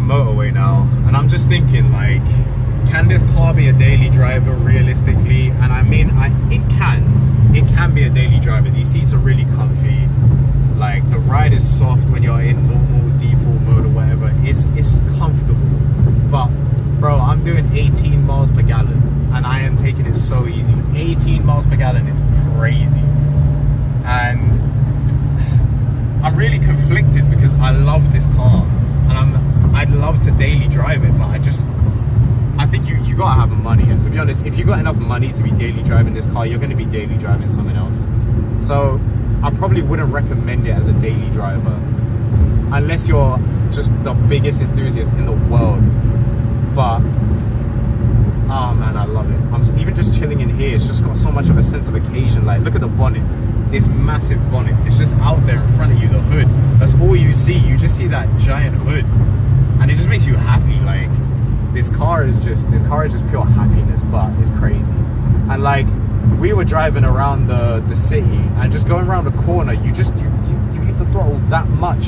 motorway now, and I'm just thinking, like, can this car be a daily driver realistically? And I mean, it can be a daily driver. These seats are really comfy. Like, the ride is soft when you're in normal default mode or whatever. It's comfortable. But bro, I'm doing 18 miles per gallon and I am taking it so easy. 18 miles per gallon is crazy. And I'm really conflicted because I love this car and I'd love to daily drive it, but I think you gotta have money. And to be honest, if you got enough money to be daily driving this car, you're gonna be daily driving something else. So I probably wouldn't recommend it as a daily driver unless you're just the biggest enthusiast in the world. But oh man, I love it. Even just chilling in here, it's just got so much of a sense of occasion. Like, look at the bonnet, this massive bonnet. It's just out there in front of you, the hood. That's all you see. You just see that giant hood, and it just makes you happy. Like, this car is just pure happiness. But it's crazy. And like, we were driving around the city, and just going around the corner, you hit the throttle that much,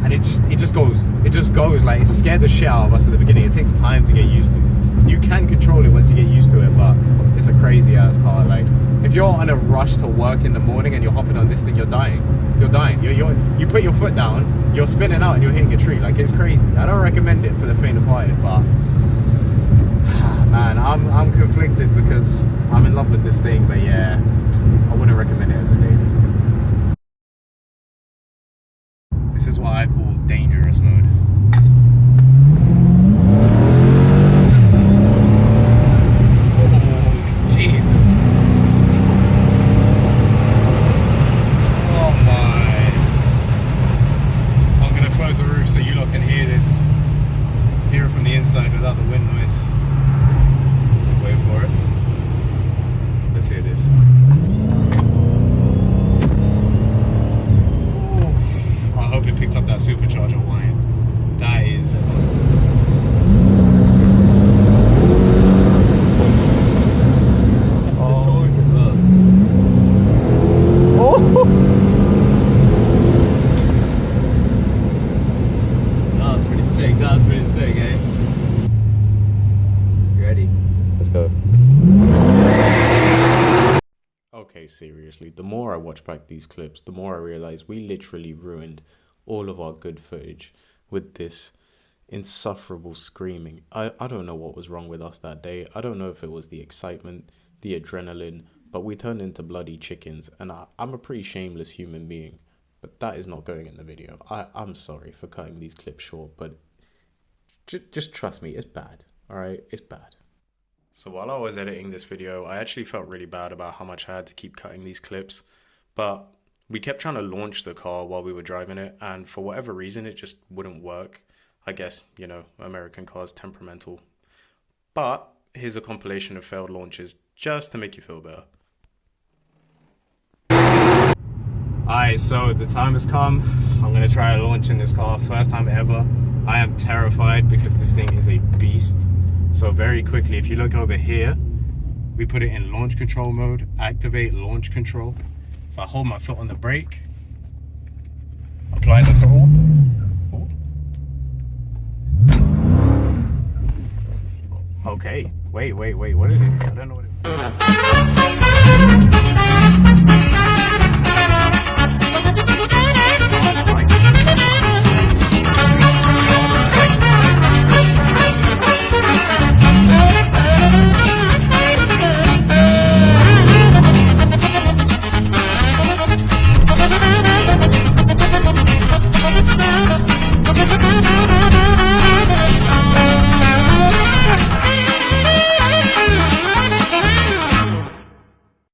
and it just goes like, it scared the shit out of us at the beginning. It takes time to get used to. You can control it once you get used to it, but it's a crazy ass car. Like, if you're on a rush to work in the morning and you're hopping on this thing, you're dying. You put your foot down, you're spinning out and you're hitting a tree. Like, it's crazy. I don't recommend it for the faint of hearted, but man, I'm conflicted because I'm in love with this thing. But yeah, I wouldn't recommend it as a daily. This is what I call dangerous mode. Oh, Jesus. Oh my. I'm gonna close the roof so you lot can hear this. Hear it from the inside without the wind noise. Wait for it. Let's hear this. I hope it picked up that supercharger whine. That is. That was pretty sick, eh? You ready? Let's go. Okay, seriously, the more I watch back these clips, the more I realize we literally ruined all of our good footage with this insufferable screaming. I don't know what was wrong with us that day. I don't know if it was the excitement, the adrenaline, but we turned into bloody chickens, and I'm a pretty shameless human being, but that is not going in the video. I'm sorry for cutting these clips short, but just trust me, it's bad, all right? It's bad. So while I was editing this video, I actually felt really bad about how much I had to keep cutting these clips, but we kept trying to launch the car while we were driving it, and for whatever reason, it just wouldn't work. I guess, you know, American cars, temperamental. But here's a compilation of failed launches just to make you feel better. Alright, so the time has come. I'm going to try launching this car, first time ever. I am terrified because this thing is a beast. So very quickly, if you look over here, we put it in launch control mode, activate launch control. If I hold my foot on the brake, apply the throttle. Okay, wait, what is it? I don't know what it is.